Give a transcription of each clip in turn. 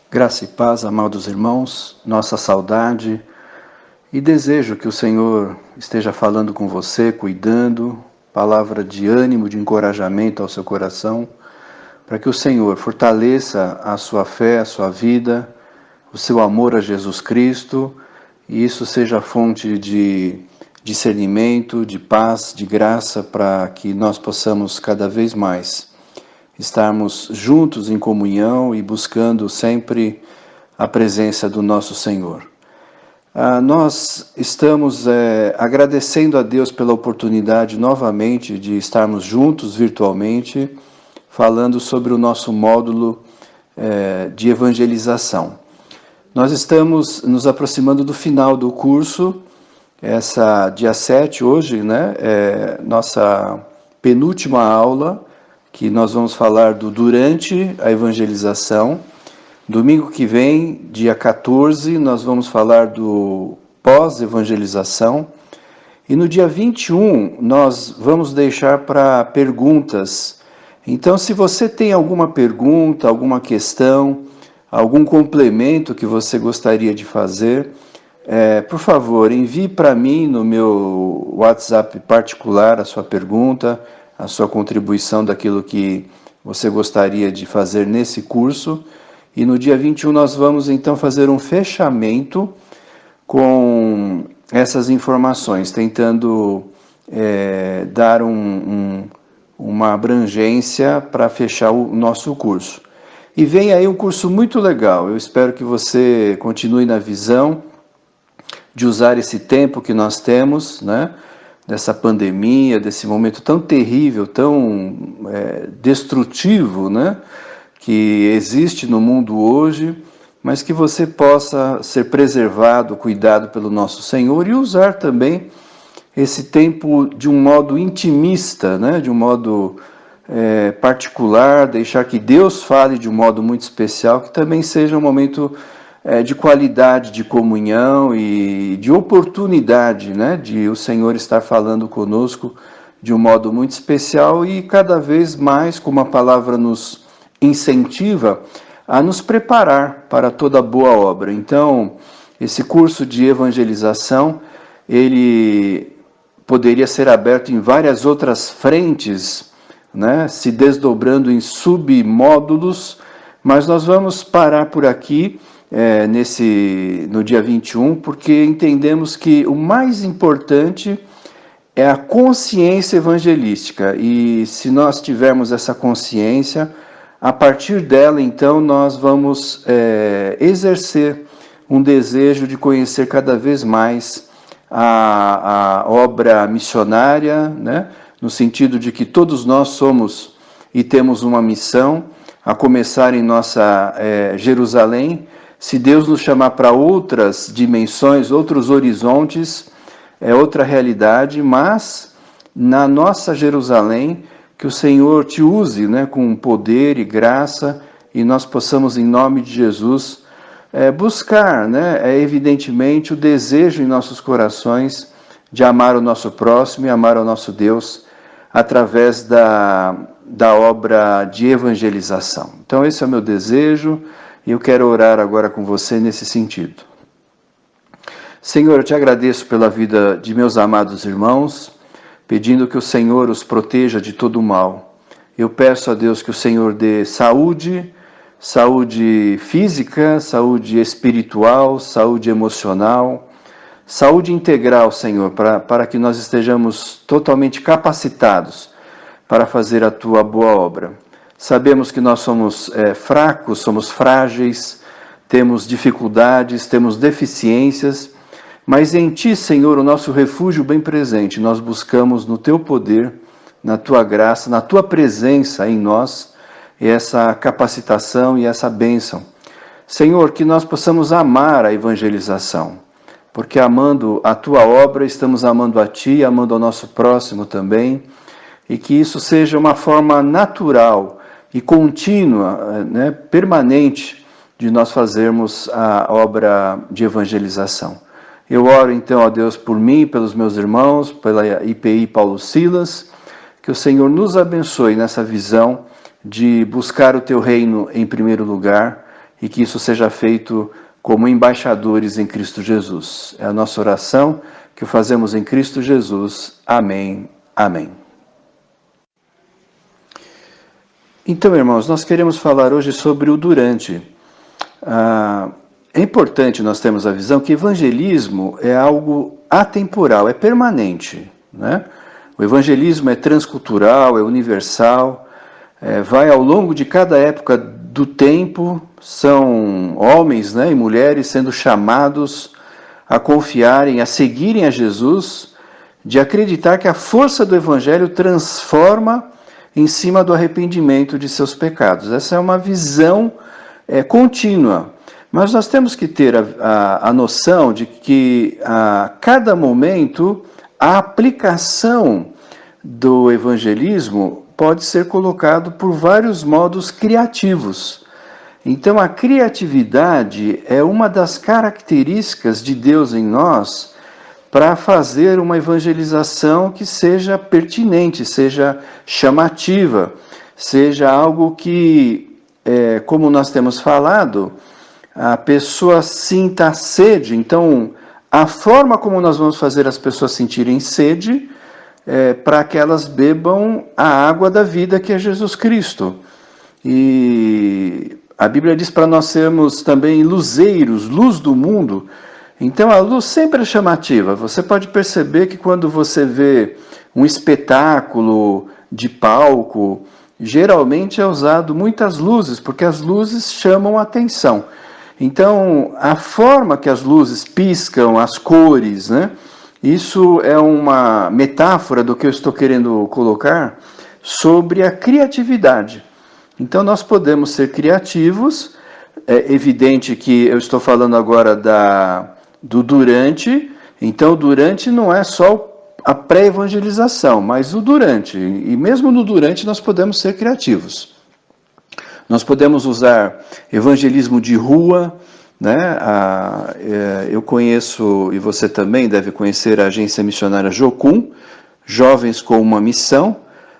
Graça e paz, amados irmãos, nossa saudade e desejo que o Senhor esteja falando com você, cuidando, palavra de ânimo, de encorajamento ao seu coração, para que o Senhor fortaleça a sua fé, a sua vida, o seu amor a Jesus Cristo, e isso seja fonte de discernimento, de paz, de graça, para que nós possamos cada vez mais estarmos juntos em comunhão e buscando sempre a presença do nosso Senhor. Nós estamos agradecendo a Deus pela oportunidade novamente de estarmos juntos virtualmente, falando sobre o nosso módulo de evangelização. Nós estamos nos aproximando do final do curso, dia 7 hoje, nossa penúltima aula, que nós vamos falar do durante a evangelização. Domingo que vem, dia 14, nós vamos falar do pós-evangelização. E no dia 21, nós vamos deixar para perguntas. Então, se você tem alguma pergunta, alguma questão, algum complemento que você gostaria de fazer, por favor, envie para mim no meu WhatsApp particular a sua pergunta, a sua contribuição daquilo que você gostaria de fazer nesse curso. E no dia 21 nós vamos então fazer um fechamento com essas informações, tentando dar uma abrangência para fechar o nosso curso. E vem aí um curso muito legal, eu espero que você continue na visão de usar esse tempo que nós temos, dessa pandemia, desse momento tão terrível, tão destrutivo, que existe no mundo hoje, mas que você possa ser preservado, cuidado pelo nosso Senhor e usar também esse tempo de um modo intimista, de um modo particular, deixar que Deus fale de um modo muito especial, que também seja um momento de qualidade, de comunhão e de oportunidade, de o Senhor estar falando conosco de um modo muito especial e cada vez mais, como a palavra nos incentiva, a nos preparar para toda boa obra. Então, esse curso de evangelização, ele poderia ser aberto em várias outras frentes, se desdobrando em submódulos, mas nós vamos parar por aqui, no dia 21, porque entendemos que o mais importante é a consciência evangelística, e se nós tivermos essa consciência, a partir dela, então, nós vamos exercer um desejo de conhecer cada vez mais a obra missionária, no sentido de que todos nós somos e temos uma missão, a começar em nossa Jerusalém. Se Deus nos chamar para outras dimensões, outros horizontes, é outra realidade, mas na nossa Jerusalém, que o Senhor te use com poder e graça, e nós possamos, em nome de Jesus, buscar, evidentemente, o desejo em nossos corações de amar o nosso próximo e amar o nosso Deus através da obra de evangelização. Então, esse é o meu desejo, e eu quero orar agora com você nesse sentido. Senhor, eu te agradeço pela vida de meus amados irmãos, pedindo que o Senhor os proteja de todo o mal. Eu peço a Deus que o Senhor dê saúde física, saúde espiritual, saúde emocional, saúde integral, Senhor, para que nós estejamos totalmente capacitados para fazer a Tua boa obra. Sabemos que nós somos fracos, somos frágeis, temos dificuldades, temos deficiências, mas em Ti, Senhor, o nosso refúgio bem presente, nós buscamos no Teu poder, na Tua graça, na Tua presença em nós, essa capacitação e essa bênção. Senhor, que nós possamos amar a evangelização, porque amando a Tua obra, estamos amando a Ti, amando ao nosso próximo também, e que isso seja uma forma natural e contínua, permanente, de nós fazermos a obra de evangelização. Eu oro então a Deus por mim, pelos meus irmãos, pela IPI Paulo Silas, que o Senhor nos abençoe nessa visão de buscar o Teu reino em primeiro lugar e que isso seja feito como embaixadores em Cristo Jesus. É a nossa oração que o fazemos em Cristo Jesus. Amém. Amém. Então, irmãos, nós queremos falar hoje sobre o durante. É importante nós termos a visão que evangelismo é algo atemporal, é permanente, né? O evangelismo é transcultural, é universal, vai ao longo de cada época do tempo, são homens, né, e mulheres sendo chamados a confiarem, a seguirem a Jesus, de acreditar que a força do evangelho transforma em cima do arrependimento de seus pecados. Essa é uma visão contínua. Mas nós temos que ter a noção de que a cada momento a aplicação do evangelismo pode ser colocado por vários modos criativos. Então a criatividade é uma das características de Deus em nós para fazer uma evangelização que seja pertinente, seja chamativa, seja algo que, como nós temos falado, a pessoa sinta sede. Então, a forma como nós vamos fazer as pessoas sentirem sede para que elas bebam a água da vida, que é Jesus Cristo. E a Bíblia diz para nós sermos também luzeiros, luz do mundo. Então, a luz sempre é chamativa. Você pode perceber que quando você vê um espetáculo de palco, geralmente é usado muitas luzes, porque as luzes chamam a atenção. Então, a forma que as luzes piscam, as cores, né? Isso é uma metáfora do que eu estou querendo colocar sobre a criatividade. Então, nós podemos ser criativos. É evidente que eu estou falando agora do durante. Então, o durante não é só a pré-evangelização, mas o durante. E mesmo no durante nós podemos ser criativos. Nós podemos usar evangelismo de rua, né? Eu conheço, e você também deve conhecer, a agência missionária Jocum, Jovens com uma Missão.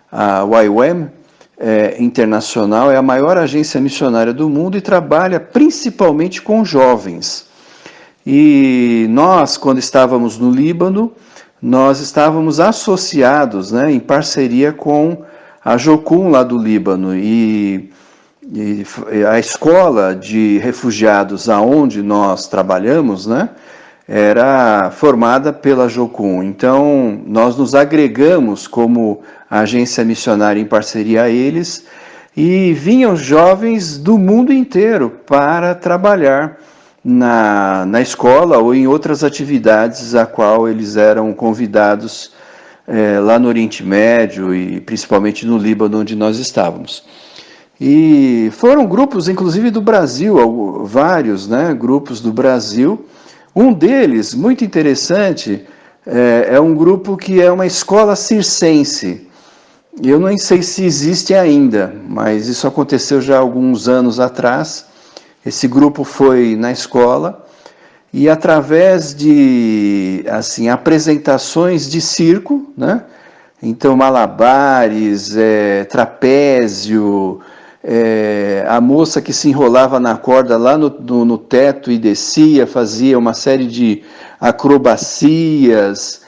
A YWAM Internacional é a maior agência missionária do mundo e trabalha principalmente com jovens. E nós, quando estávamos no Líbano, nós estávamos associados, né, em parceria com a Jocum lá do Líbano, e a escola de refugiados aonde nós trabalhamos, né, era formada pela Jocum. Então, nós nos agregamos como agência missionária em parceria a eles, e vinham jovens do mundo inteiro para trabalhar na escola ou em outras atividades a qual eles eram convidados lá no Oriente Médio e principalmente no Líbano, onde nós estávamos. E foram grupos, inclusive do Brasil, vários, né, grupos do Brasil. Um deles, muito interessante, é um grupo que é uma escola circense. Eu não sei se existe ainda, mas isso aconteceu já há alguns anos atrás. Esse grupo foi na escola e através de apresentações de circo, né? Então malabares, trapézio, a moça que se enrolava na corda lá no teto e descia, fazia uma série de acrobacias,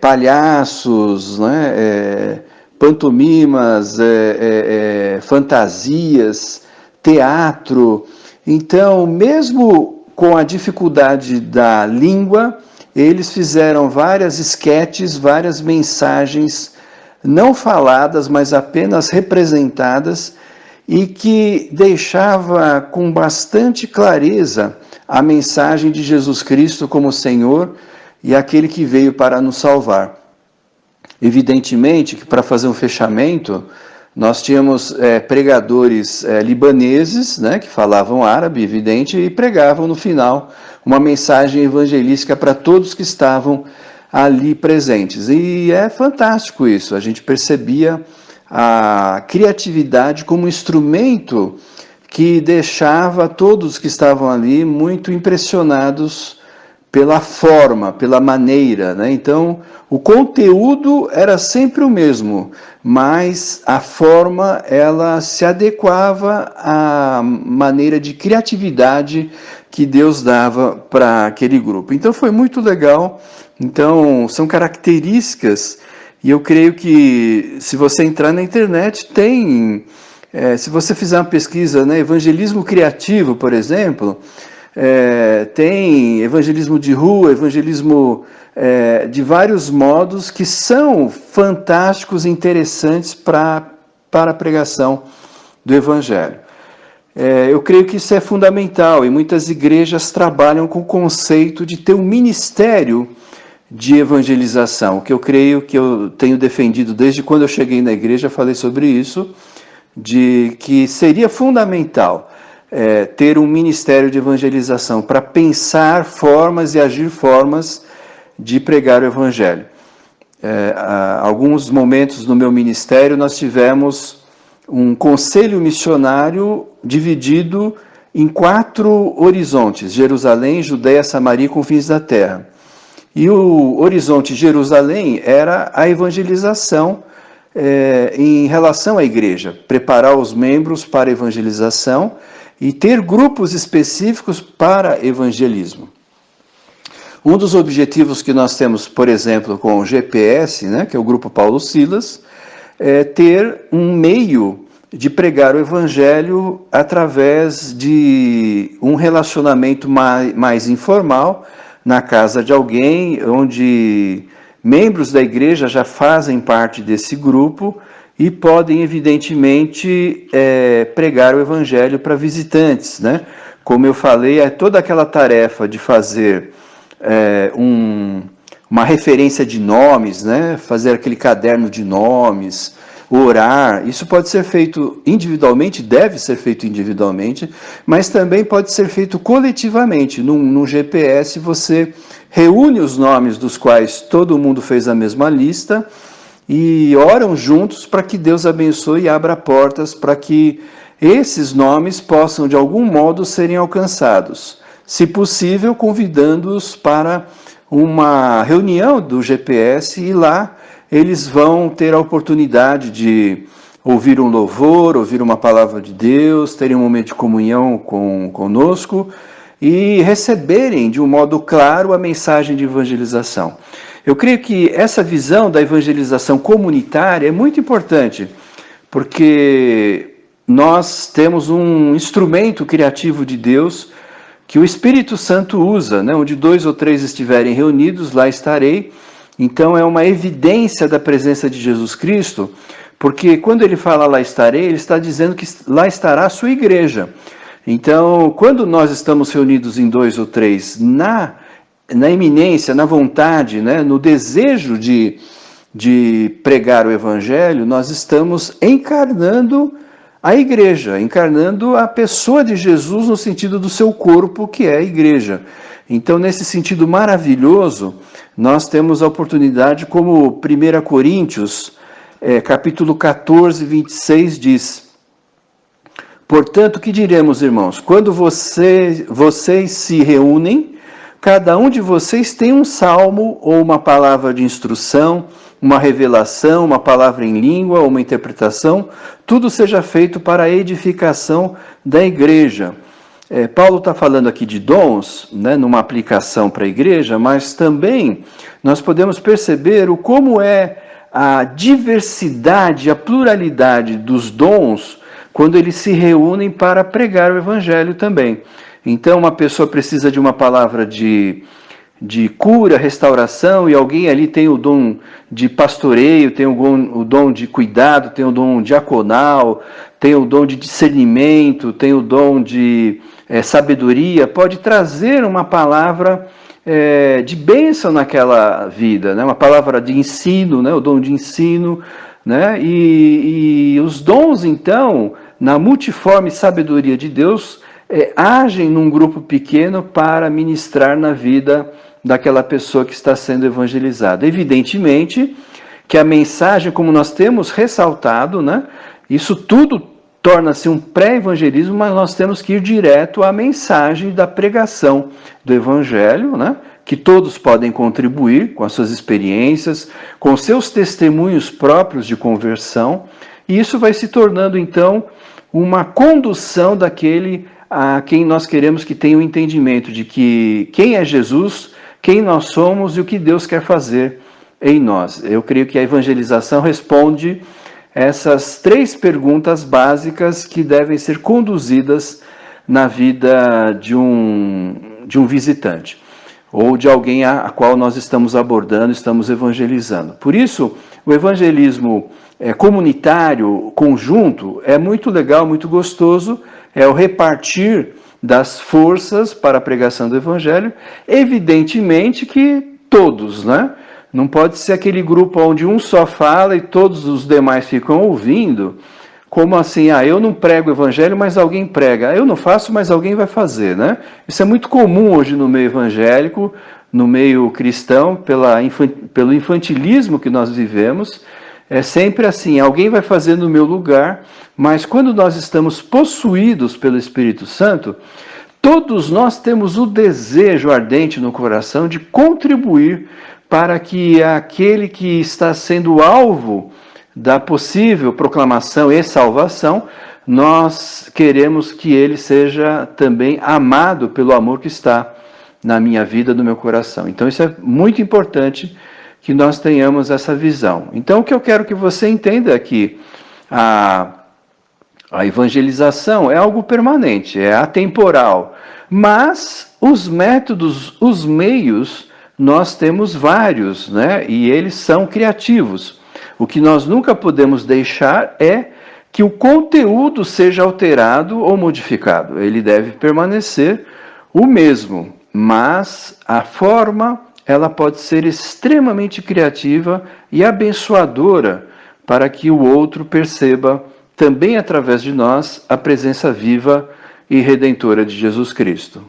palhaços, né? Pantomimas, fantasias, teatro. Então, mesmo com a dificuldade da língua, eles fizeram várias esquetes, várias mensagens não faladas, mas apenas representadas, e que deixava com bastante clareza a mensagem de Jesus Cristo como Senhor e aquele que veio para nos salvar. Evidentemente que para fazer um fechamento, nós tínhamos pregadores libaneses, né, que falavam árabe, evidente, e pregavam no final uma mensagem evangelística para todos que estavam ali presentes. E é fantástico isso, a gente percebia a criatividade como instrumento que deixava todos que estavam ali muito impressionados pela forma, pela maneira, né? Então, o conteúdo era sempre o mesmo, mas a forma, ela se adequava à maneira de criatividade que Deus dava para aquele grupo. Então, foi muito legal. Então, são características, e eu creio que se você entrar na internet, tem... se você fizer uma pesquisa, né, evangelismo criativo, por exemplo, tem evangelismo de rua, evangelismo de vários modos que são fantásticos e interessantes para a pregação do Evangelho. Eu creio que isso é fundamental e muitas igrejas trabalham com o conceito de ter um ministério de evangelização, que eu creio que eu tenho defendido desde quando eu cheguei na igreja, falei sobre isso, de que seria fundamental ter um ministério de evangelização para pensar formas e agir formas de pregar o Evangelho. Alguns momentos no meu ministério nós tivemos um conselho missionário dividido em 4 horizontes: Jerusalém, Judeia, Samaria e confins da terra. E o horizonte Jerusalém era a evangelização em relação à igreja, preparar os membros para a evangelização e ter grupos específicos para evangelismo. Um dos objetivos que nós temos, por exemplo, com o GPS, né, que é o Grupo Paulo Silas, é ter um meio de pregar o Evangelho através de um relacionamento mais informal, na casa de alguém, onde membros da igreja já fazem parte desse grupo e podem, evidentemente, pregar o Evangelho para visitantes, né? Como eu falei, toda aquela tarefa de fazer uma referência de nomes, né? Fazer aquele caderno de nomes, orar, isso pode ser feito individualmente, deve ser feito individualmente, mas também pode ser feito coletivamente. Num GPS você reúne os nomes dos quais todo mundo fez a mesma lista e oram juntos para que Deus abençoe e abra portas para que esses nomes possam de algum modo serem alcançados. Se possível, convidando-os para uma reunião do GPS e lá eles vão ter a oportunidade de ouvir um louvor, ouvir uma palavra de Deus, terem um momento de comunhão conosco e receberem de um modo claro a mensagem de evangelização. Eu creio que essa visão da evangelização comunitária é muito importante, porque nós temos um instrumento criativo de Deus que o Espírito Santo usa, né? Onde 2 ou 3 estiverem reunidos, lá estarei. Então é uma evidência da presença de Jesus Cristo, porque quando ele fala lá estarei, ele está dizendo que lá estará a sua igreja. Então, quando nós estamos reunidos em 2 ou 3, na iminência, na vontade, né, no desejo de pregar o Evangelho, nós estamos encarnando a igreja, encarnando a pessoa de Jesus no sentido do seu corpo, que é a igreja. Então, nesse sentido maravilhoso, nós temos a oportunidade, como 1 Coríntios, capítulo 14, 26 diz: portanto, que diremos, irmãos? Quando vocês se reúnem, cada um de vocês tem um salmo ou uma palavra de instrução, uma revelação, uma palavra em língua ou uma interpretação, tudo seja feito para a edificação da igreja. Paulo está falando aqui de dons, né, numa aplicação para a igreja, mas também nós podemos perceber como é a diversidade, a pluralidade dos dons quando eles se reúnem para pregar o Evangelho também. Então, uma pessoa precisa de uma palavra de cura, restauração, e alguém ali tem o dom de pastoreio, tem o dom de cuidado, tem o dom diaconal, tem o dom de discernimento, tem o dom de sabedoria, pode trazer uma palavra de bênção naquela vida, né? Uma palavra de ensino, né? O dom de ensino, né? E os dons, então, na multiforme sabedoria de Deus, agem num grupo pequeno para ministrar na vida daquela pessoa que está sendo evangelizada. Evidentemente que a mensagem, como nós temos ressaltado, né, isso tudo torna-se um pré-evangelismo, mas nós temos que ir direto à mensagem da pregação do Evangelho, né, que todos podem contribuir com as suas experiências, com seus testemunhos próprios de conversão, e isso vai se tornando, então, uma condução daquele a quem nós queremos que tenha o entendimento de que quem é Jesus, quem nós somos e o que Deus quer fazer em nós. Eu creio que a evangelização responde essas 3 perguntas básicas que devem ser conduzidas na vida de um visitante, ou de alguém a qual nós estamos abordando, estamos evangelizando. Por isso, o evangelismo comunitário, conjunto, é muito legal, muito gostoso, é o repartir das forças para a pregação do evangelho, evidentemente que todos, né? Não pode ser aquele grupo onde um só fala e todos os demais ficam ouvindo, como assim, eu não prego o evangelho, mas alguém prega. Eu não faço, mas alguém vai fazer, né? Isso é muito comum hoje no meio evangélico, no meio cristão, pelo infantilismo que nós vivemos. É sempre assim, alguém vai fazer no meu lugar, mas quando nós estamos possuídos pelo Espírito Santo, todos nós temos o desejo ardente no coração de contribuir para que aquele que está sendo alvo da possível proclamação e salvação, nós queremos que ele seja também amado pelo amor que está na minha vida, no meu coração. Então isso é muito importante que nós tenhamos essa visão. Então o que eu quero que você entenda é que a evangelização é algo permanente, é atemporal, mas os métodos, os meios, nós temos vários, né? E eles são criativos. O que nós nunca podemos deixar é que o conteúdo seja alterado ou modificado. Ele deve permanecer o mesmo, mas a forma, ela pode ser extremamente criativa e abençoadora para que o outro perceba, também através de nós, a presença viva e redentora de Jesus Cristo.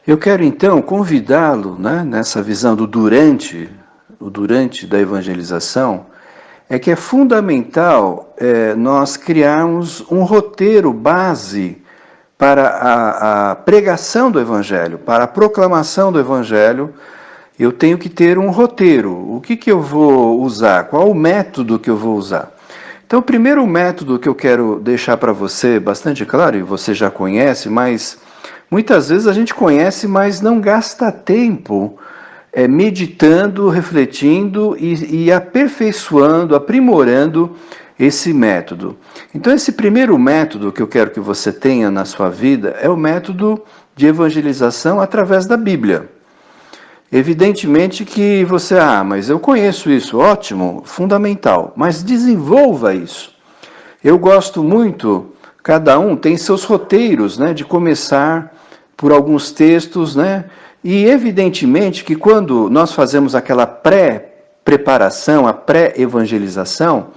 Eu quero então convidá-lo, né, nessa visão do durante da evangelização, é que é fundamental nós criarmos um roteiro base para a pregação do Evangelho, para a proclamação do Evangelho. Eu tenho que ter um roteiro. O que eu vou usar? Qual o método que eu vou usar? Então, o primeiro método que eu quero deixar para você bastante claro, e você já conhece, mas muitas vezes a gente conhece, mas não gasta tempo meditando, refletindo e aperfeiçoando, aprimorando esse método. Então, esse primeiro método que eu quero que você tenha na sua vida é o método de evangelização através da Bíblia. Evidentemente que você, mas eu conheço isso, ótimo, fundamental, mas desenvolva isso. Eu gosto muito, cada um tem seus roteiros, né, de começar por alguns textos, né, e evidentemente que quando nós fazemos aquela pré-preparação, a pré-evangelização,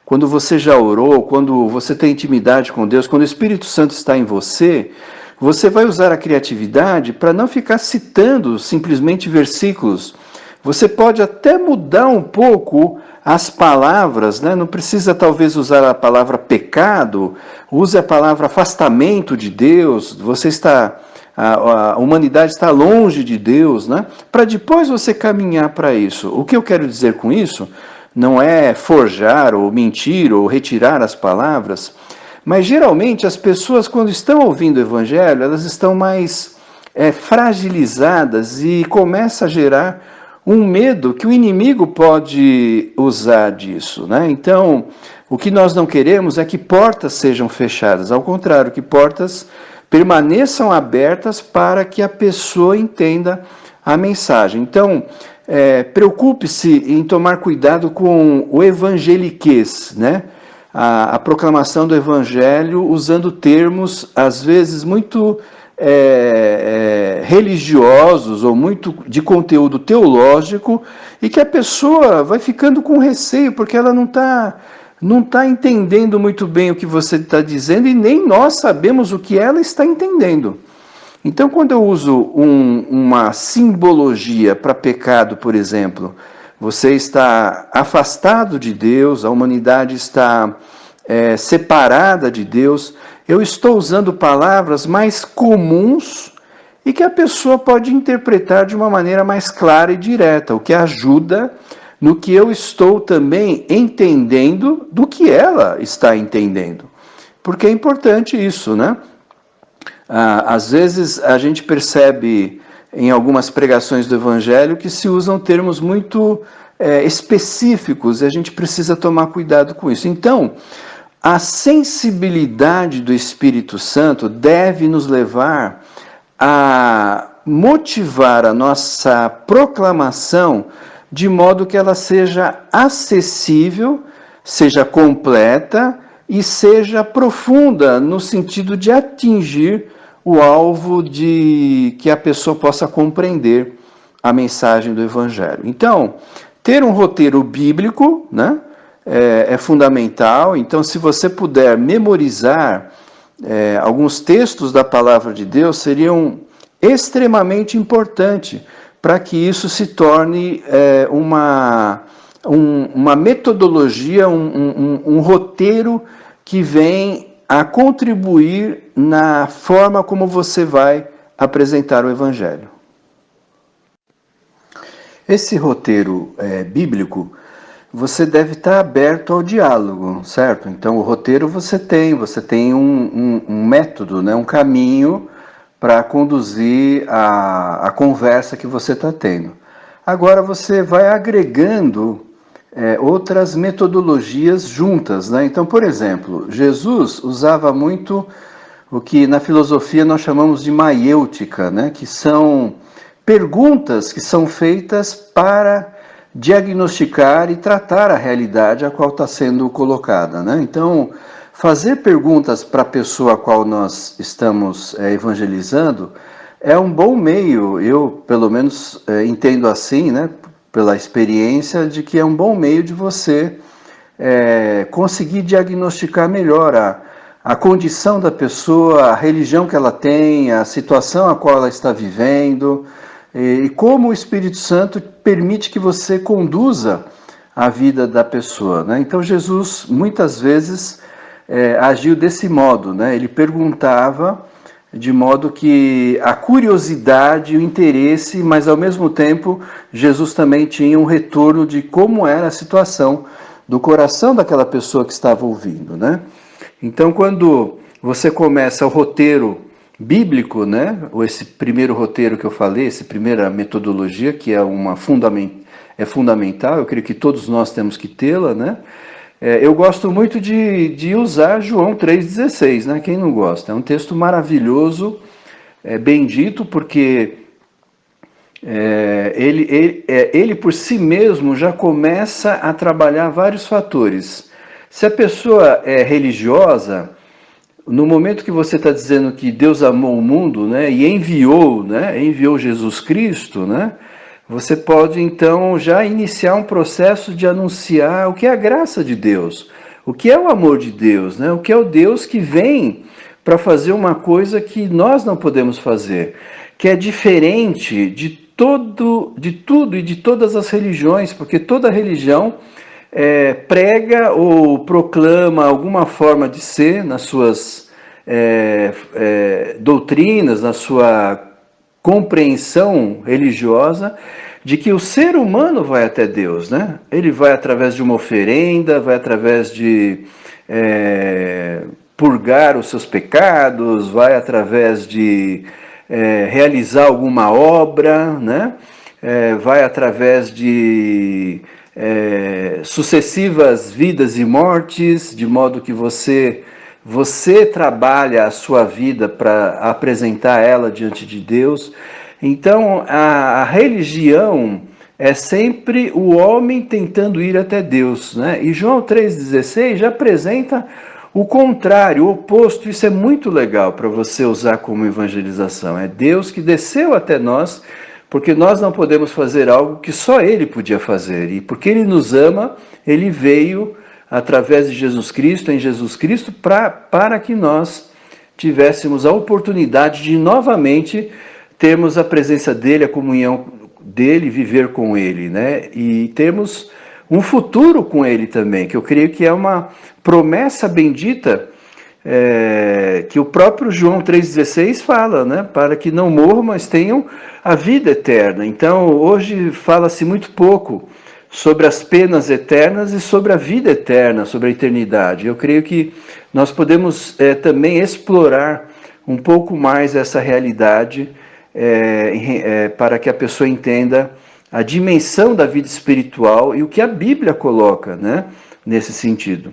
quando você já orou, quando você tem intimidade com Deus, quando o Espírito Santo está em você, você vai usar a criatividade para não ficar citando simplesmente versículos. Você pode até mudar um pouco as palavras, né? Não precisa talvez usar a palavra pecado, use a palavra afastamento de Deus, a humanidade está longe de Deus, né? Para depois você caminhar para isso. O que eu quero dizer com isso não é forjar ou mentir ou retirar as palavras, mas geralmente as pessoas, quando estão ouvindo o Evangelho, elas estão mais fragilizadas e começa a gerar um medo que o inimigo pode usar disso, né? Então, o que nós não queremos é que portas sejam fechadas, ao contrário, que portas permaneçam abertas para que a pessoa entenda a mensagem. Então, preocupe-se em tomar cuidado com o evangeliquez, né? A proclamação do Evangelho usando termos, às vezes, muito religiosos ou muito de conteúdo teológico, e que a pessoa vai ficando com receio, porque ela não está entendendo muito bem o que você está dizendo, e nem nós sabemos o que ela está entendendo. Então, quando eu uso uma simbologia para pecado, por exemplo, você está afastado de Deus, a humanidade está separada de Deus, eu estou usando palavras mais comuns e que a pessoa pode interpretar de uma maneira mais clara e direta, o que ajuda no que eu estou também entendendo do que ela está entendendo. Porque é importante isso, né? Às vezes a gente percebe em algumas pregações do Evangelho que se usam termos muito específicos e a gente precisa tomar cuidado com isso. Então, a sensibilidade do Espírito Santo deve nos levar a motivar a nossa proclamação de modo que ela seja acessível, seja completa e seja profunda no sentido de atingir o alvo de que a pessoa possa compreender a mensagem do Evangelho. Então, ter um roteiro bíblico, né, é fundamental. Então, se você puder memorizar alguns textos da Palavra de Deus, seriam extremamente importantes para que isso se torne uma metodologia, um roteiro que vem a contribuir na forma como você vai apresentar o Evangelho. Esse roteiro bíblico, você deve estar aberto ao diálogo, certo? Então, o roteiro você tem um método, né? Um caminho para conduzir a conversa que você está tendo. Agora você vai agregando outras metodologias juntas, né? Então, por exemplo, Jesus usava muito o que na filosofia nós chamamos de maiêutica, né? Que são perguntas que são feitas para diagnosticar e tratar a realidade a qual está sendo colocada, né? Então, fazer perguntas para a pessoa a qual nós estamos evangelizando é um bom meio, eu pelo menos entendo assim, né, pela experiência, de que é um bom meio de você conseguir diagnosticar melhor a condição da pessoa, a religião que ela tem, a situação a qual ela está vivendo, e como o Espírito Santo permite que você conduza a vida da pessoa, né? Então Jesus muitas vezes agiu desse modo, né? Ele perguntava de modo que a curiosidade, o interesse, mas ao mesmo tempo Jesus também tinha um retorno de como era a situação do coração daquela pessoa que estava ouvindo, né? Então, quando você começa o roteiro bíblico, né? Esse primeiro roteiro que eu falei, essa primeira metodologia, que é fundamental, eu creio que todos nós temos que tê-la, né? Eu gosto muito de usar João 3,16, né? Quem não gosta? É um texto maravilhoso, bendito, porque ele por si mesmo já começa a trabalhar vários fatores. Se a pessoa é religiosa, no momento que você está dizendo que Deus amou o mundo, né, e enviou Jesus Cristo, né, você pode então já iniciar um processo de anunciar o que é a graça de Deus, o que é o amor de Deus, né, o que é o Deus que vem para fazer uma coisa que nós não podemos fazer, que é diferente de tudo e de todas as religiões, porque toda religião prega ou proclama alguma forma de ser nas suas doutrinas, na sua compreensão religiosa, de que o ser humano vai até Deus, né? Ele vai através de uma oferenda, vai através de purgar os seus pecados, vai através de realizar alguma obra, né? Vai através de sucessivas vidas e mortes, de modo que você trabalha a sua vida para apresentar ela diante de Deus. Então, a religião é sempre o homem tentando ir até Deus, né? E João 3,16 já apresenta o contrário, o oposto. Isso é muito legal para você usar como evangelização. É Deus que desceu até nós, porque nós não podemos fazer algo que só Ele podia fazer. E porque Ele nos ama, Ele veio através de Jesus Cristo, em Jesus Cristo, para que nós tivéssemos a oportunidade de novamente termos a presença dEle, a comunhão dEle, viver com Ele, né? E termos um futuro com Ele também, que eu creio que é uma promessa bendita que o próprio João 3,16 fala, né? Para que não morram, mas tenham a vida eterna. Então, hoje fala-se muito pouco sobre as penas eternas e sobre a vida eterna, sobre a eternidade. Eu creio que nós podemos também explorar um pouco mais essa realidade para que a pessoa entenda a dimensão da vida espiritual e o que a Bíblia coloca, né, nesse sentido.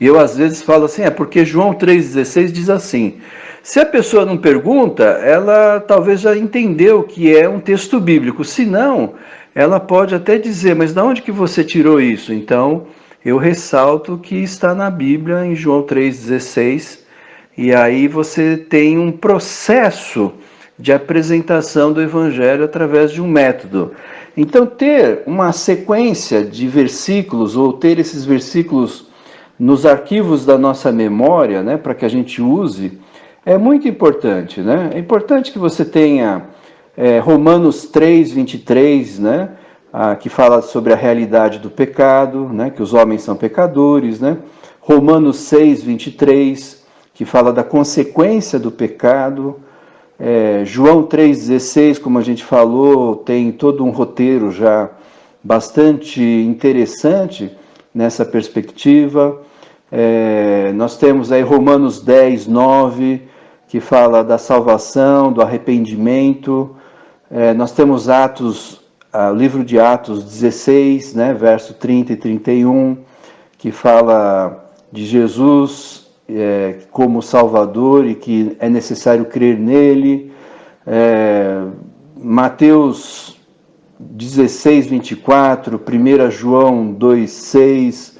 Eu às vezes falo assim, porque João 3,16 diz assim, se a pessoa não pergunta, ela talvez já entendeu que é um texto bíblico, se não, ela pode até dizer, mas de onde que você tirou isso? Então, eu ressalto que está na Bíblia, em João 3,16, e aí você tem um processo de apresentação do Evangelho através de um método. Então, ter uma sequência de versículos, ou ter esses versículos nos arquivos da nossa memória, né, para que a gente use, é muito importante, né? É importante que você tenha Romanos 3:23, né, que fala sobre a realidade do pecado, né, que os homens são pecadores, né? Romanos 6:23, que fala da consequência do pecado. João 3,16, como a gente falou, tem todo um roteiro já bastante interessante nessa perspectiva. Nós temos aí Romanos 10:9, que fala da salvação, do arrependimento. Nós temos o livro de Atos 16, né, verso 30 e 31, que fala de Jesus como Salvador e que é necessário crer nele. Mateus 16:24, 1 João 2:6,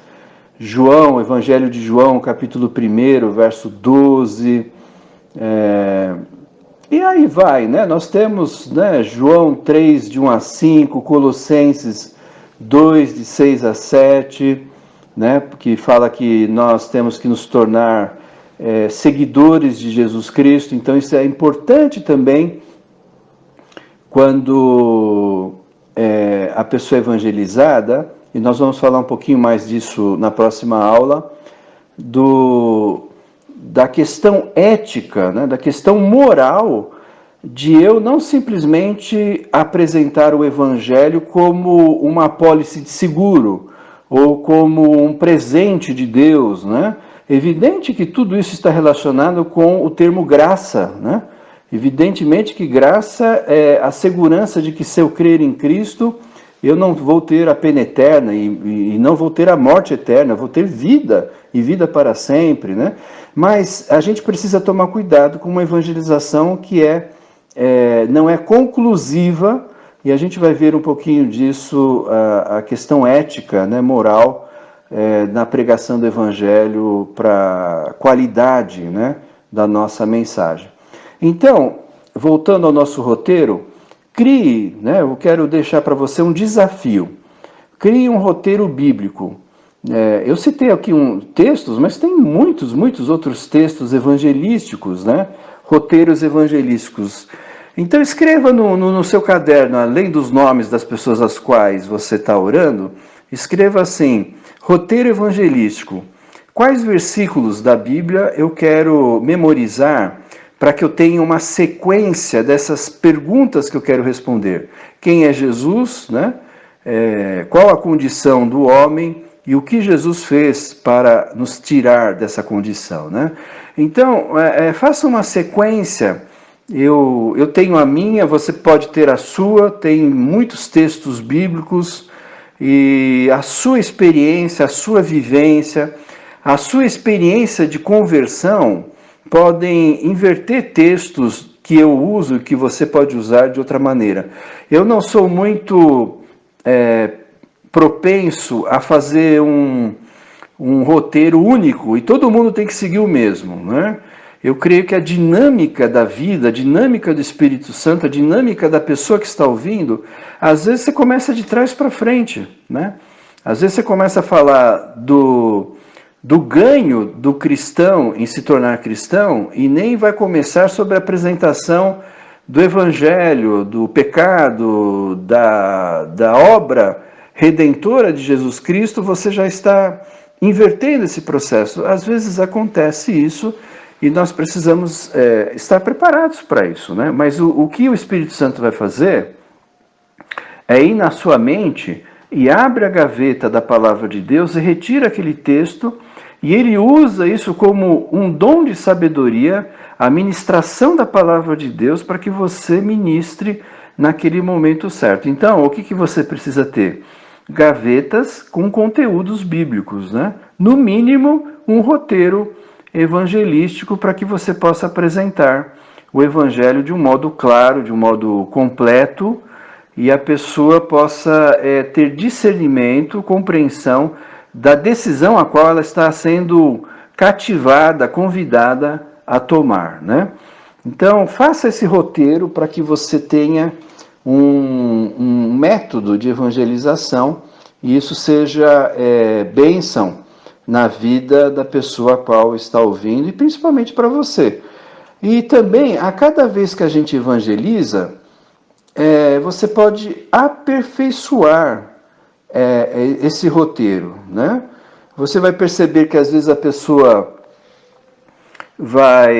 João, Evangelho de João, capítulo 1, verso 12, e aí vai, né? Nós temos, né, João 3, de 1 a 5, Colossenses 2, de 6 a 7, né, que fala que nós temos que nos tornar seguidores de Jesus Cristo. Então isso é importante também quando a pessoa é evangelizada, e nós vamos falar um pouquinho mais disso na próxima aula, da questão ética, né, da questão moral, de eu não simplesmente apresentar o Evangelho como uma apólice de seguro, ou como um presente de Deus, né? Evidente que tudo isso está relacionado com o termo graça, né? Evidentemente que graça é a segurança de que se eu crer em Cristo, eu não vou ter a pena eterna e não vou ter a morte eterna, eu vou ter vida e vida para sempre, né? Mas a gente precisa tomar cuidado com uma evangelização que não é conclusiva, e a gente vai ver um pouquinho disso, a questão ética, né, moral, na pregação do Evangelho para a qualidade, né, da nossa mensagem. Então, voltando ao nosso roteiro, crie, né, eu quero deixar para você um desafio. Crie um roteiro bíblico. Eu citei aqui textos, mas tem muitos outros textos evangelísticos, né, roteiros evangelísticos. Então escreva no seu caderno, além dos nomes das pessoas às quais você está orando, escreva assim, roteiro evangelístico. Quais versículos da Bíblia eu quero memorizar para que eu tenha uma sequência dessas perguntas que eu quero responder? Quem é Jesus, né? Qual a condição do homem e o que Jesus fez para nos tirar dessa condição, né? Então, faça uma sequência. Eu tenho a minha, você pode ter a sua, tem muitos textos bíblicos, e a sua experiência, a sua vivência, a sua experiência de conversão podem inverter textos que eu uso e que você pode usar de outra maneira. Eu não sou muito propenso a fazer um roteiro único e todo mundo tem que seguir o mesmo, né? Eu creio que a dinâmica da vida, a dinâmica do Espírito Santo, a dinâmica da pessoa que está ouvindo, às vezes você começa de trás para frente, né? Às vezes você começa a falar do ganho do cristão em se tornar cristão e nem vai começar sobre a apresentação do Evangelho, do pecado, da obra redentora de Jesus Cristo, você já está invertendo esse processo. Às vezes acontece isso e nós precisamos estar preparados para isso, né? Mas o que o Espírito Santo vai fazer é ir na sua mente e abre a gaveta da palavra de Deus e retira aquele texto, e ele usa isso como um dom de sabedoria, a ministração da palavra de Deus, para que você ministre naquele momento certo. Então, o que você precisa ter? Gavetas com conteúdos bíblicos, né? No mínimo, um roteiro evangelístico para que você possa apresentar o evangelho de um modo claro, de um modo completo, e a pessoa possa ter discernimento, compreensão da decisão a qual ela está sendo cativada, convidada a tomar, né? Então, faça esse roteiro para que você tenha um método de evangelização e isso seja bênção na vida da pessoa a qual está ouvindo e principalmente para você. E também, a cada vez que a gente evangeliza, você pode aperfeiçoar esse roteiro, né? Você vai perceber que às vezes a pessoa vai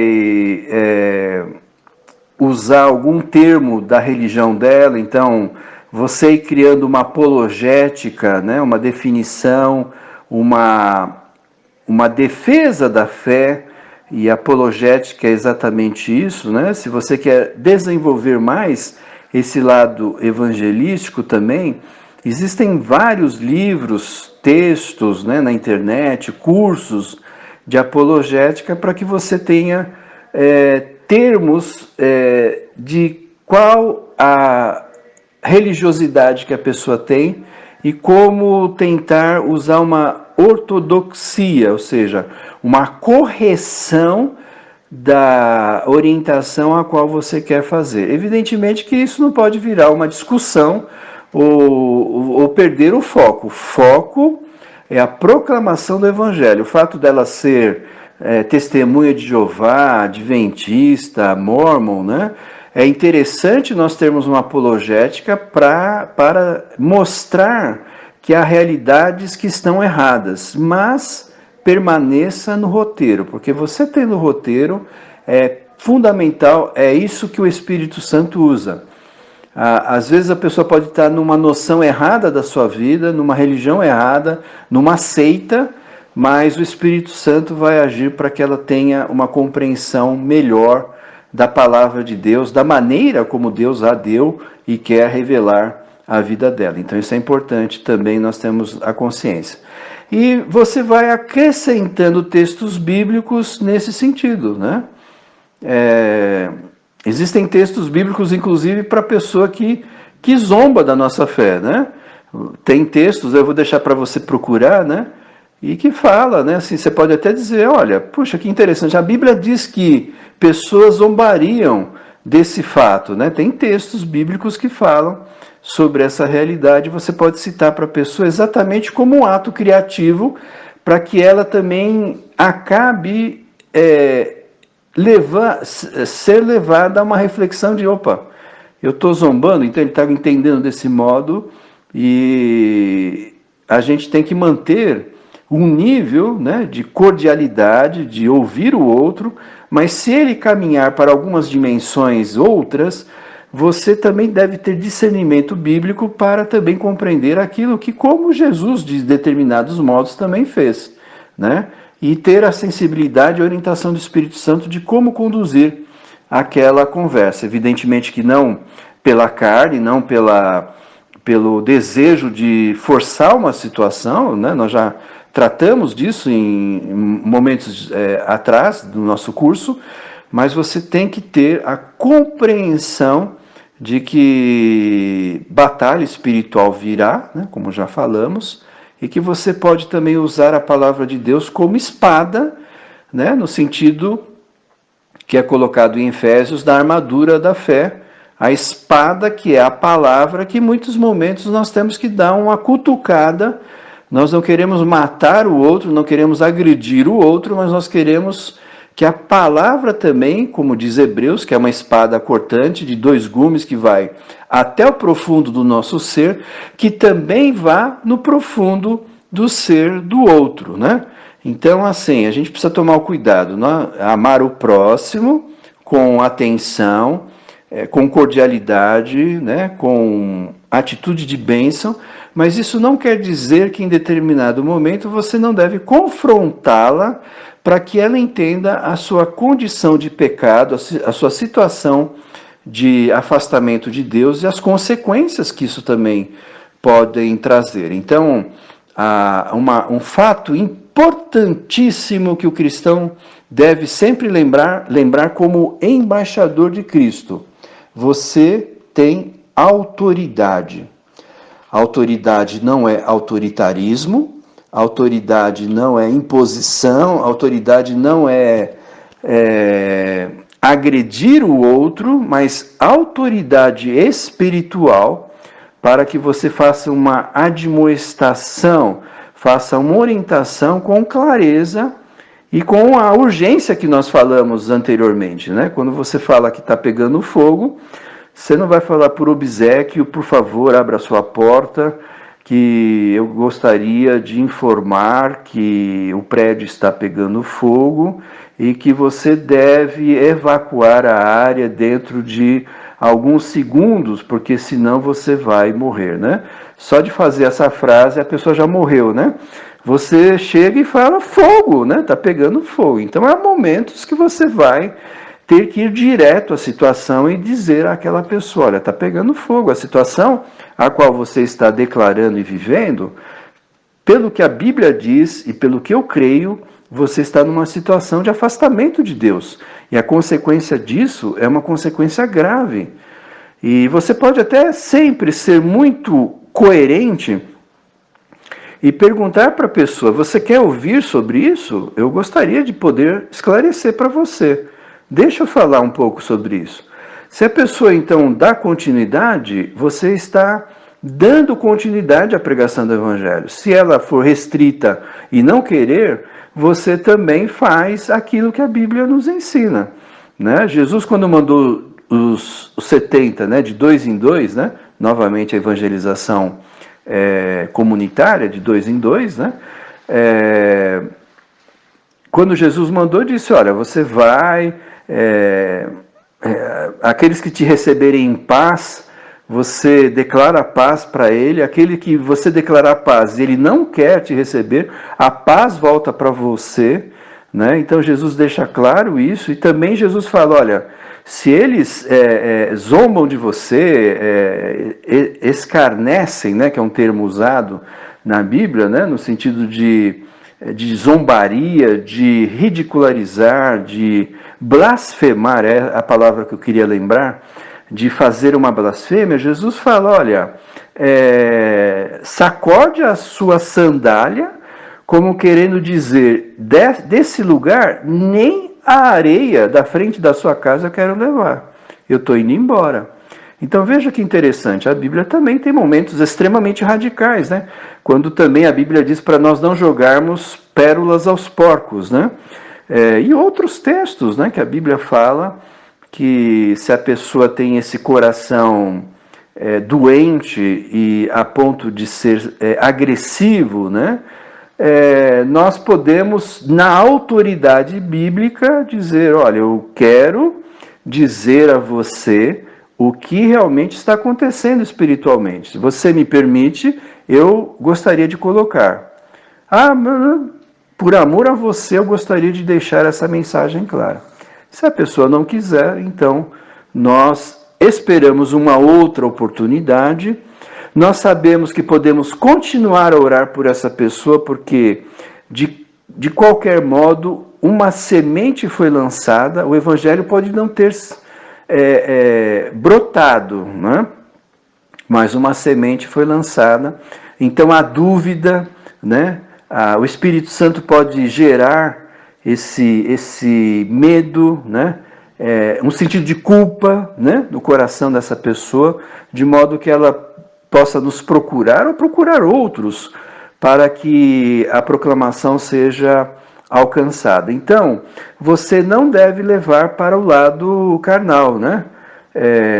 usar algum termo da religião dela, então você ir criando uma apologética, né? Uma definição, uma defesa da fé, e apologética é exatamente isso, né? Se você quer desenvolver mais esse lado evangelístico também, existem vários livros, textos, né, na internet, cursos de apologética para que você tenha termos de qual a religiosidade que a pessoa tem e como tentar usar uma ortodoxia, ou seja, uma correção da orientação a qual você quer fazer. Evidentemente que isso não pode virar uma discussão ou perder o foco. O foco é a proclamação do Evangelho. O fato dela ser testemunha de Jeová, adventista, mórmon, né? É interessante nós termos uma apologética para mostrar que há realidades que estão erradas, mas permaneça no roteiro, porque você tendo roteiro é fundamental, é isso que o Espírito Santo usa. Às vezes a pessoa pode estar numa noção errada da sua vida, numa religião errada, numa seita, mas o Espírito Santo vai agir para que ela tenha uma compreensão melhor da palavra de Deus, da maneira como Deus a deu e quer revelar a vida dela. Então isso é importante também, nós temos a consciência. E você vai acrescentando textos bíblicos nesse sentido, né? Existem textos bíblicos, inclusive, para a pessoa que zomba da nossa fé, né? Tem textos, eu vou deixar para você procurar, né? E que fala, né? Assim, você pode até dizer, olha, puxa, que interessante, a Bíblia diz que pessoas zombariam desse fato, né? Tem textos bíblicos que falam sobre essa realidade, você pode citar para a pessoa exatamente como um ato criativo, para que ela também acabe ser levada a uma reflexão de, opa, eu estou zombando, então ele está entendendo desse modo, e a gente tem que manter um nível, né, de cordialidade, de ouvir o outro, mas se ele caminhar para algumas dimensões outras, você também deve ter discernimento bíblico para também compreender aquilo que, como Jesus, de determinados modos, também fez, né? E ter a sensibilidade e a orientação do Espírito Santo de como conduzir aquela conversa. Evidentemente que não pela carne, não pelo desejo de forçar uma situação, né? Nós já tratamos disso em momentos atrás do nosso curso, mas você tem que ter a compreensão de que batalha espiritual virá, né, como já falamos, e que você pode também usar a palavra de Deus como espada, né, no sentido que é colocado em Efésios, da armadura da fé, a espada que é a palavra, que em muitos momentos nós temos que dar uma cutucada. Nós não queremos matar o outro, não queremos agredir o outro, mas nós queremos que a palavra também, como diz Hebreus, que é uma espada cortante de 2 gumes que vai até o profundo do nosso ser, que também vá no profundo do ser do outro, né? Então, assim, a gente precisa tomar o cuidado, né? Amar o próximo com atenção, com cordialidade, né? Com atitude de bênção, mas isso não quer dizer que em determinado momento você não deve confrontá-la para que ela entenda a sua condição de pecado, a sua situação de afastamento de Deus e as consequências que isso também podem trazer. Então, um fato importantíssimo que o cristão deve sempre lembrar como embaixador de Cristo. Você tem autoridade. Autoridade não é autoritarismo, autoridade não é imposição, autoridade não é agredir o outro, mas autoridade espiritual para que você faça uma admoestação, faça uma orientação com clareza e com a urgência que nós falamos anteriormente, né? Quando você fala que está pegando fogo, você não vai falar por obséquio, por favor, abra sua porta, que eu gostaria de informar que o prédio está pegando fogo e que você deve evacuar a área dentro de alguns segundos, porque senão você vai morrer, né? Só de fazer essa frase a pessoa já morreu, né? Você chega e fala fogo, né? Tá pegando fogo. Então há momentos que você vai ter que ir direto à situação e dizer àquela pessoa, olha, tá pegando fogo. A situação a qual você está declarando e vivendo, pelo que a Bíblia diz e pelo que eu creio, você está numa situação de afastamento de Deus. E a consequência disso é uma consequência grave. E você pode até sempre ser muito coerente e perguntar para a pessoa, você quer ouvir sobre isso? Eu gostaria de poder esclarecer para você. Deixa eu falar um pouco sobre isso. Se a pessoa então dá continuidade, você está dando continuidade à pregação do Evangelho. Se ela for restrita e não querer, você também faz aquilo que a Bíblia nos ensina, né? Jesus, quando mandou os 70, né, de 2 em 2, né, novamente a evangelização comunitária de 2 em 2, né, quando Jesus mandou, disse, olha, você vai, aqueles que te receberem em paz, você declara a paz para ele, aquele que você declarar paz e ele não quer te receber, a paz volta para você, né? Então Jesus deixa claro isso, e também Jesus fala, olha, se eles zombam de você, escarnecem, né, que é um termo usado na Bíblia, né, no sentido de zombaria, de ridicularizar, de blasfemar, é a palavra que eu queria lembrar, de fazer uma blasfêmia, Jesus fala, olha, sacode a sua sandália, como querendo dizer, desse lugar, nem a areia da frente da sua casa eu quero levar, eu estou indo embora. Então veja que interessante, a Bíblia também tem momentos extremamente radicais, né? Quando também a Bíblia diz para nós não jogarmos pérolas aos porcos, né? E outros textos, né, que a Bíblia fala que se a pessoa tem esse coração doente e a ponto de ser agressivo, né, nós podemos, na autoridade bíblica, dizer, olha, eu quero dizer a você o que realmente está acontecendo espiritualmente. Se você me permite, eu gostaria de colocar. Por amor a você, eu gostaria de deixar essa mensagem clara. Se a pessoa não quiser, então nós esperamos uma outra oportunidade. Nós sabemos que podemos continuar a orar por essa pessoa, porque de qualquer modo uma semente foi lançada, o Evangelho pode não ter brotado, né? Mas uma semente foi lançada, então a dúvida, né? O Espírito Santo pode gerar esse medo, né? Um sentido de culpa, né? No coração dessa pessoa, de modo que ela possa nos procurar ou procurar outros para que a proclamação seja alcançada. Então, você não deve levar para o lado carnal, né?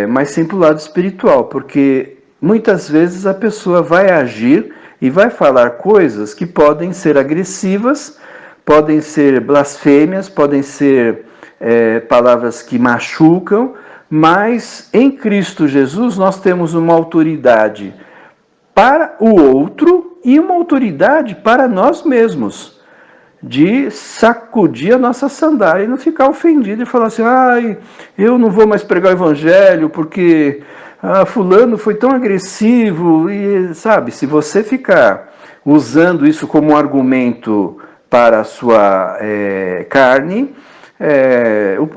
Mas sim para o lado espiritual, porque muitas vezes a pessoa vai agir e vai falar coisas que podem ser agressivas, podem ser blasfêmias, podem ser palavras que machucam, mas em Cristo Jesus nós temos uma autoridade para o outro e uma autoridade para nós mesmos, de sacudir a nossa sandália e não ficar ofendido e falar assim, ai, eu não vou mais pregar o evangelho porque fulano foi tão agressivo, e sabe, se você ficar usando isso como um argumento para a sua carne,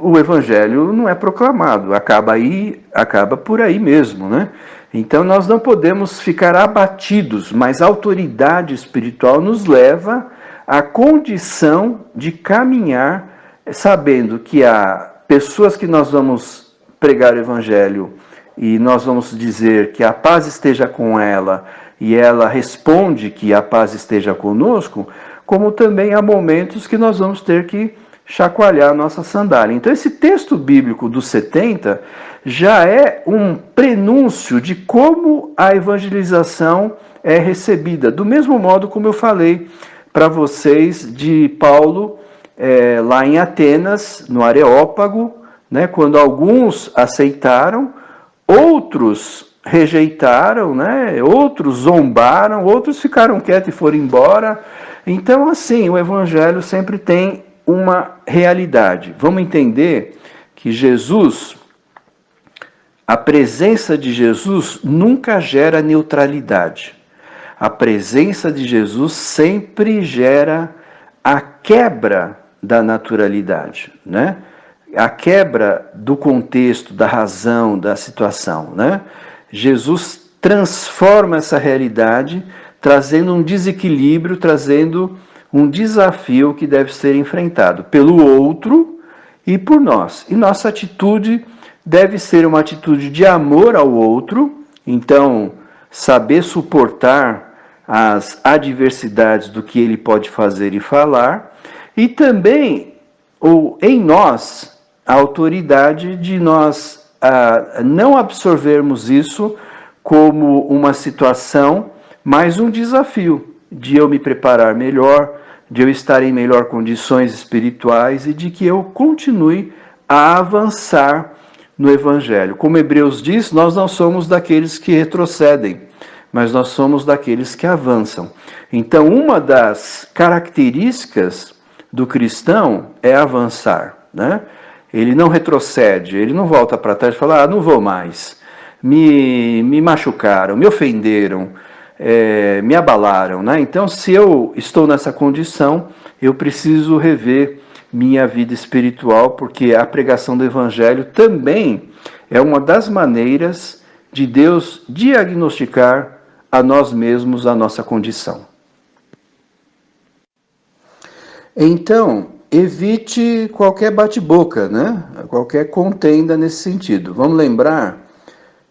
o evangelho não é proclamado, acaba por aí mesmo, né? Então nós não podemos ficar abatidos, mas a autoridade espiritual nos leva à condição de caminhar sabendo que há pessoas que nós vamos pregar o evangelho e nós vamos dizer que a paz esteja com ela e ela responde que a paz esteja conosco, como também há momentos que nós vamos ter que chacoalhar a nossa sandália. Então esse texto bíblico dos 70 já é um prenúncio de como a evangelização é recebida, do mesmo modo como eu falei para vocês de Paulo lá em Atenas, no Areópago, né, quando alguns aceitaram, outros rejeitaram, né, outros zombaram, outros ficaram quietos e foram embora. Então, assim, o evangelho sempre tem uma realidade. Vamos entender que Jesus, a presença de Jesus nunca gera neutralidade. A presença de Jesus sempre gera a quebra da naturalidade, né? A quebra do contexto, da razão, da situação, né? Jesus transforma essa realidade, trazendo um desequilíbrio, trazendo um desafio que deve ser enfrentado pelo outro e por nós. E nossa atitude deve ser uma atitude de amor ao outro, então saber suportar as adversidades do que ele pode fazer e falar, e também, ou em nós, a autoridade de nós não absorvermos isso como uma situação, mas um desafio de eu me preparar melhor, de eu estar em melhor condições espirituais e de que eu continue a avançar no Evangelho. Como Hebreus diz, nós não somos daqueles que retrocedem, mas nós somos daqueles que avançam. Então, uma das características do cristão é avançar, né? Ele não retrocede, ele não volta para trás e fala, não vou mais, me machucaram, me ofenderam, me abalaram, né? Então, se eu estou nessa condição, eu preciso rever minha vida espiritual, porque a pregação do Evangelho também é uma das maneiras de Deus diagnosticar a nós mesmos a nossa condição. Então, evite qualquer bate-boca, né? Qualquer contenda nesse sentido. Vamos lembrar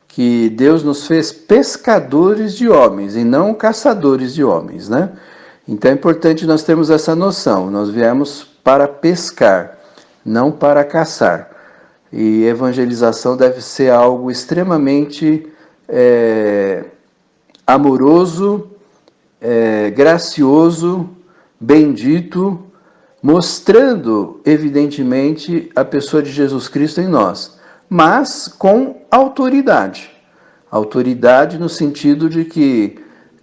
que Deus nos fez pescadores de homens e não caçadores de homens, né? Então é importante nós termos essa noção. Nós viemos para pescar, não para caçar. E evangelização deve ser algo extremamente amoroso, gracioso, bendito, mostrando, evidentemente, a pessoa de Jesus Cristo em nós, mas com autoridade. Autoridade no sentido de que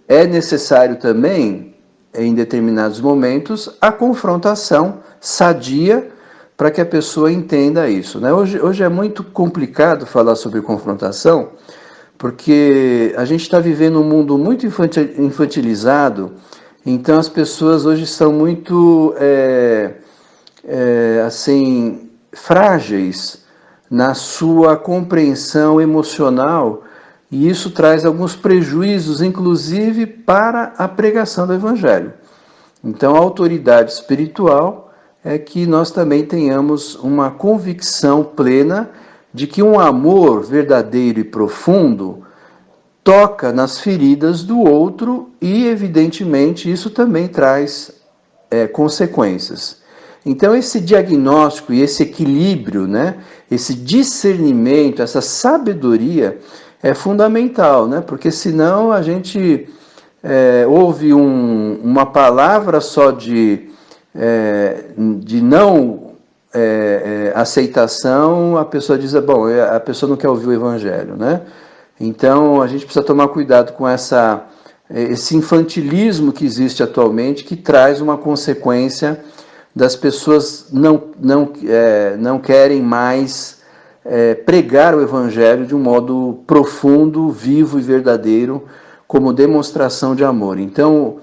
é necessário também, em determinados momentos, a confrontação sadia para que a pessoa entenda isso, né? Hoje é muito complicado falar sobre confrontação, porque a gente está vivendo um mundo muito infantilizado, então as pessoas hoje são muito assim, frágeis na sua compreensão emocional, e isso traz alguns prejuízos, inclusive para a pregação do Evangelho. Então a autoridade espiritual é que nós também tenhamos uma convicção plena de que um amor verdadeiro e profundo toca nas feridas do outro e, evidentemente, isso também traz consequências. Então, esse diagnóstico e esse equilíbrio, né, esse discernimento, essa sabedoria é fundamental, né, porque senão a gente houve uma palavra só de não aceitação, a pessoa diz, bom, a pessoa não quer ouvir o Evangelho, né? Então, a gente precisa tomar cuidado com esse infantilismo que existe atualmente, que traz uma consequência das pessoas não querem mais pregar o Evangelho de um modo profundo, vivo e verdadeiro, como demonstração de amor. Então,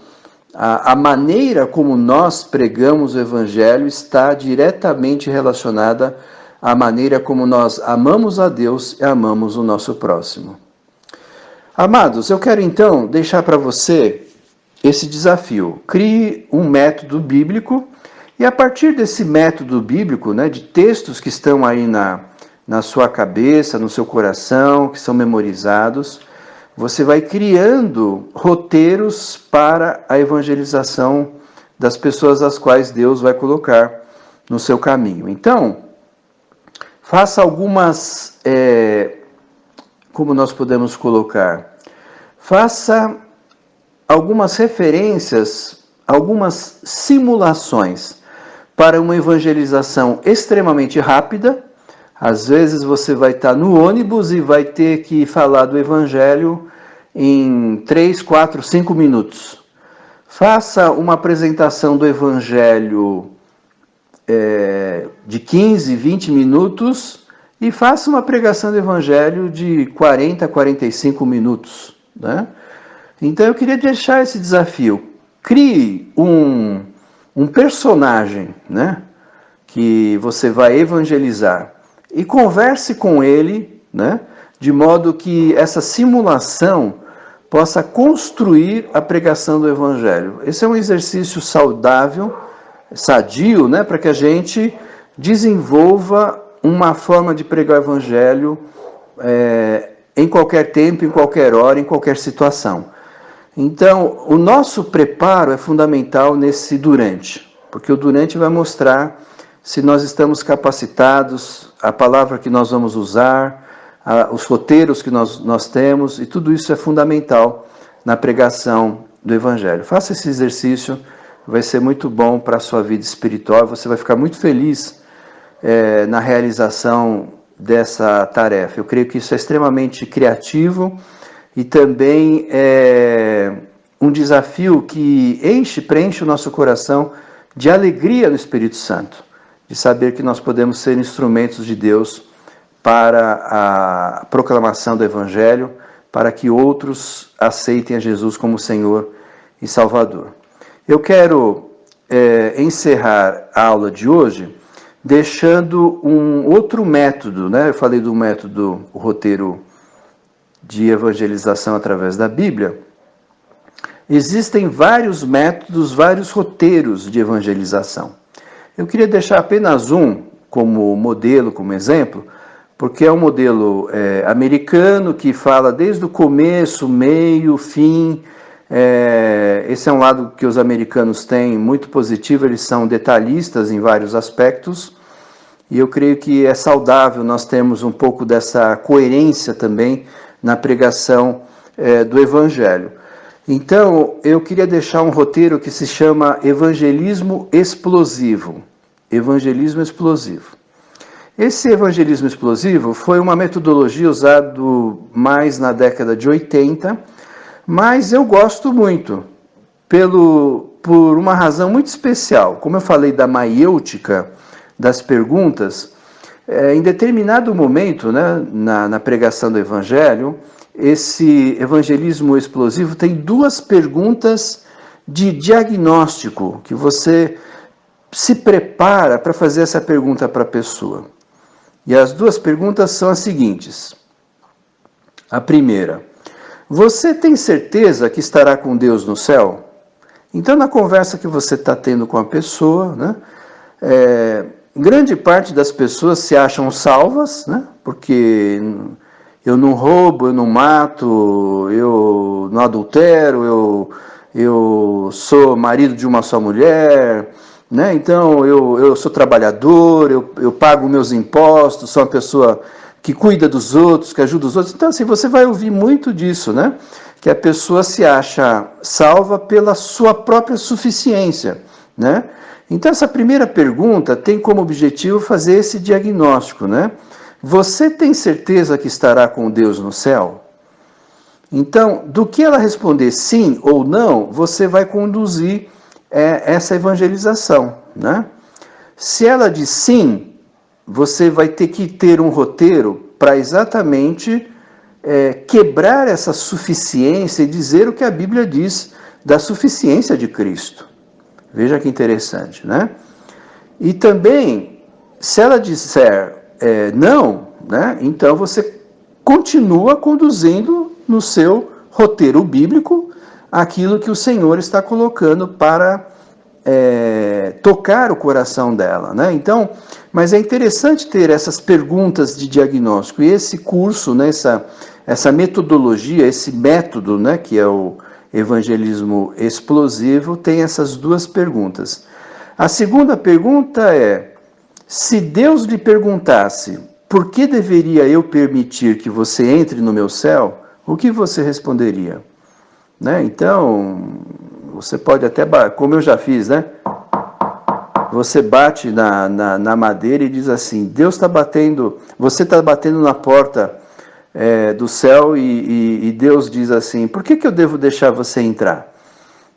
a maneira como nós pregamos o Evangelho está diretamente relacionada à maneira como nós amamos a Deus e amamos o nosso próximo. Amados, eu quero então deixar para você esse desafio. Crie um método bíblico e a partir desse método bíblico, né, de textos que estão aí na sua cabeça, no seu coração, que são memorizados, você vai criando roteiros para a evangelização das pessoas às quais Deus vai colocar no seu caminho. Então, faça algumas, como nós podemos colocar? Faça algumas referências, algumas simulações para uma evangelização extremamente rápida. Às vezes você vai estar no ônibus e vai ter que falar do Evangelho em 3, 4, 5 minutos. Faça uma apresentação do Evangelho de 15, 20 minutos e faça uma pregação do Evangelho de 40, 45 minutos. Né? Então eu queria deixar esse desafio. Crie um personagem, né, que você vai evangelizar. E converse com ele, né, de modo que essa simulação possa construir a pregação do Evangelho. Esse é um exercício saudável, sadio, né, para que a gente desenvolva uma forma de pregar o Evangelho em qualquer tempo, em qualquer hora, em qualquer situação. Então, o nosso preparo é fundamental nesse durante, porque o durante vai mostrar se nós estamos capacitados, a palavra que nós vamos usar, os roteiros que nós temos, e tudo isso é fundamental na pregação do Evangelho. Faça esse exercício, vai ser muito bom para a sua vida espiritual, você vai ficar muito feliz na realização dessa tarefa. Eu creio que isso é extremamente criativo e também é um desafio que preenche o nosso coração de alegria no Espírito Santo, de saber que nós podemos ser instrumentos de Deus para a proclamação do Evangelho, para que outros aceitem a Jesus como Senhor e Salvador. Eu quero encerrar a aula de hoje deixando um outro método, né? Eu falei do método, o roteiro de evangelização através da Bíblia. Existem vários métodos, vários roteiros de evangelização. Eu queria deixar apenas um como modelo, como exemplo, porque é um modelo americano que fala desde o começo, meio, fim. Esse é um lado que os americanos têm muito positivo, eles são detalhistas em vários aspectos, e eu creio que é saudável nós termos um pouco dessa coerência também na pregação do Evangelho. Então, eu queria deixar um roteiro que se chama Evangelismo Explosivo. Evangelismo Explosivo. Esse evangelismo explosivo foi uma metodologia usada mais na década de 80, mas eu gosto muito, por uma razão muito especial. Como eu falei da maiêutica das perguntas, em determinado momento, né, na pregação do Evangelho, esse evangelismo explosivo tem duas perguntas de diagnóstico, que você se prepara para fazer essa pergunta para a pessoa. E as duas perguntas são as seguintes. A primeira: você tem certeza que estará com Deus no céu? Então, na conversa que você está tendo com a pessoa, né, grande parte das pessoas se acham salvas, né, porque eu não roubo, eu não mato, eu não adultero, eu sou marido de uma só mulher, né? Então eu sou trabalhador, eu pago meus impostos, sou uma pessoa que cuida dos outros, que ajuda os outros. Então, assim, você vai ouvir muito disso, né? que a pessoa se acha salva pela sua própria suficiência, né? Então essa primeira pergunta tem como objetivo fazer esse diagnóstico, né? Você tem certeza que estará com Deus no céu? Então, do que ela responder sim ou não, você vai conduzir essa evangelização, né? Se ela diz sim, você vai ter que ter um roteiro para exatamente quebrar essa suficiência e dizer o que a Bíblia diz da suficiência de Cristo. Veja que interessante, né? E também, se ela disser não, né? Então você continua conduzindo no seu roteiro bíblico aquilo que o Senhor está colocando para tocar o coração dela, né? Então, mas é interessante ter essas perguntas de diagnóstico e esse curso, né, essa metodologia, esse método, né, que é o evangelismo explosivo, tem essas duas perguntas. A segunda pergunta é: se Deus lhe perguntasse por que deveria eu permitir que você entre no meu céu, o que você responderia? Né? Então, você pode até, como eu já fiz, né? Você bate na madeira e diz assim: Deus está batendo, você está batendo na porta do céu e Deus diz assim: por que eu devo deixar você entrar?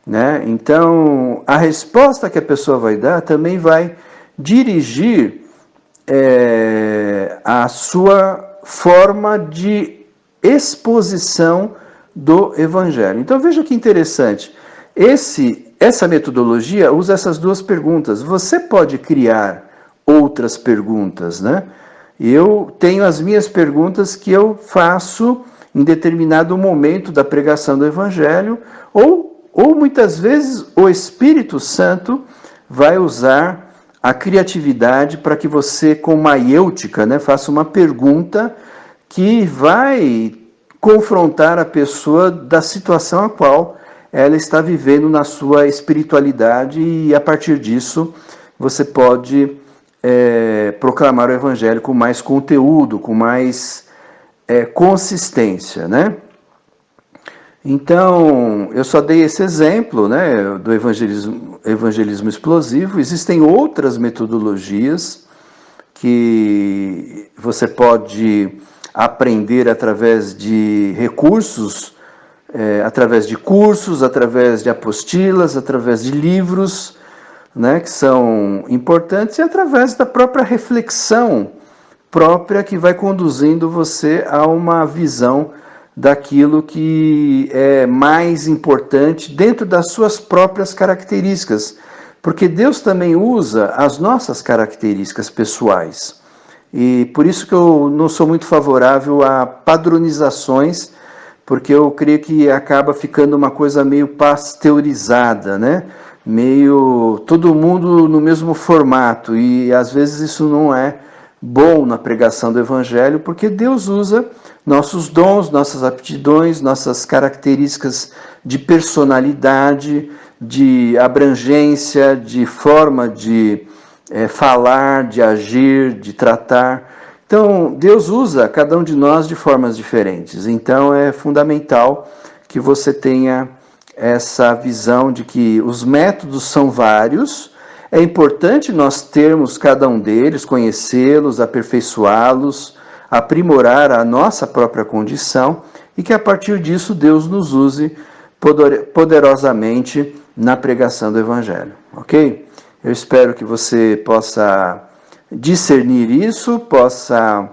Né? Então, a resposta que a pessoa vai dar também vai dirigir a sua forma de exposição do Evangelho. Então veja que interessante, essa metodologia usa essas duas perguntas. Você pode criar outras perguntas, né? Eu tenho as minhas perguntas que eu faço em determinado momento da pregação do Evangelho, ou muitas vezes o Espírito Santo vai usar a criatividade para que você, com maiêutica, né, faça uma pergunta que vai confrontar a pessoa da situação a qual ela está vivendo na sua espiritualidade, e a partir disso você pode proclamar o Evangelho com mais conteúdo, com mais consistência, né? Então, eu só dei esse exemplo, né, do evangelismo explosivo. Existem outras metodologias que você pode aprender através de recursos, através de cursos, através de apostilas, através de livros, né, que são importantes, e através da própria reflexão própria que vai conduzindo você a uma visão daquilo que é mais importante dentro das suas próprias características, porque Deus também usa as nossas características pessoais. E por isso que eu não sou muito favorável a padronizações, porque eu creio que acaba ficando uma coisa meio pasteurizada, né? Meio todo mundo no mesmo formato, e às vezes isso não é bom na pregação do Evangelho, porque Deus usa nossos dons, nossas aptidões, nossas características de personalidade, de abrangência, de forma de falar, de agir, de tratar. Então, Deus usa cada um de nós de formas diferentes. Então, é fundamental que você tenha essa visão de que os métodos são vários. É importante nós termos cada um deles, conhecê-los, aperfeiçoá-los, aprimorar a nossa própria condição, e que a partir disso Deus nos use poderosamente na pregação do Evangelho, ok? Eu espero que você possa discernir isso, possa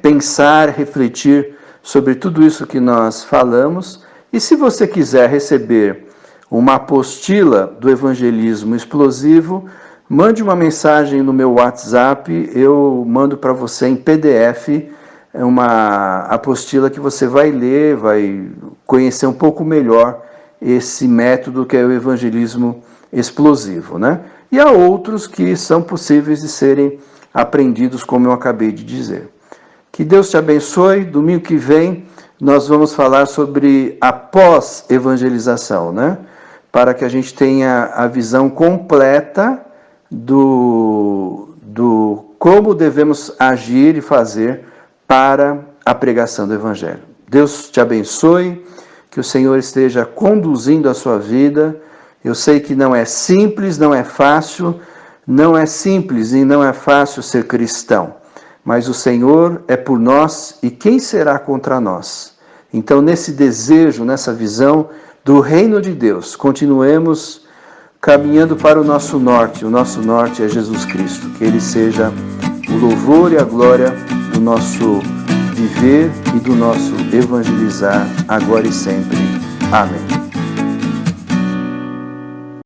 pensar, refletir sobre tudo isso que nós falamos, e se você quiser receber uma apostila do evangelismo explosivo, mande uma mensagem no meu WhatsApp, eu mando para você em PDF uma apostila que você vai ler, vai conhecer um pouco melhor esse método que é o evangelismo explosivo, né? E há outros que são possíveis de serem aprendidos, como eu acabei de dizer. Que Deus te abençoe. Domingo que vem nós vamos falar sobre a pós-evangelização, né? Para que a gente tenha a visão completa do como devemos agir e fazer para a pregação do Evangelho. Deus te abençoe, que o Senhor esteja conduzindo a sua vida. Eu sei que não é simples, não é fácil, não é simples e não é fácil ser cristão, mas o Senhor é por nós e quem será contra nós? Então, nesse desejo, nessa visão do reino de Deus, continuemos caminhando para o nosso norte é Jesus Cristo, que Ele seja o louvor e a glória do nosso viver e do nosso evangelizar, agora e sempre. Amém.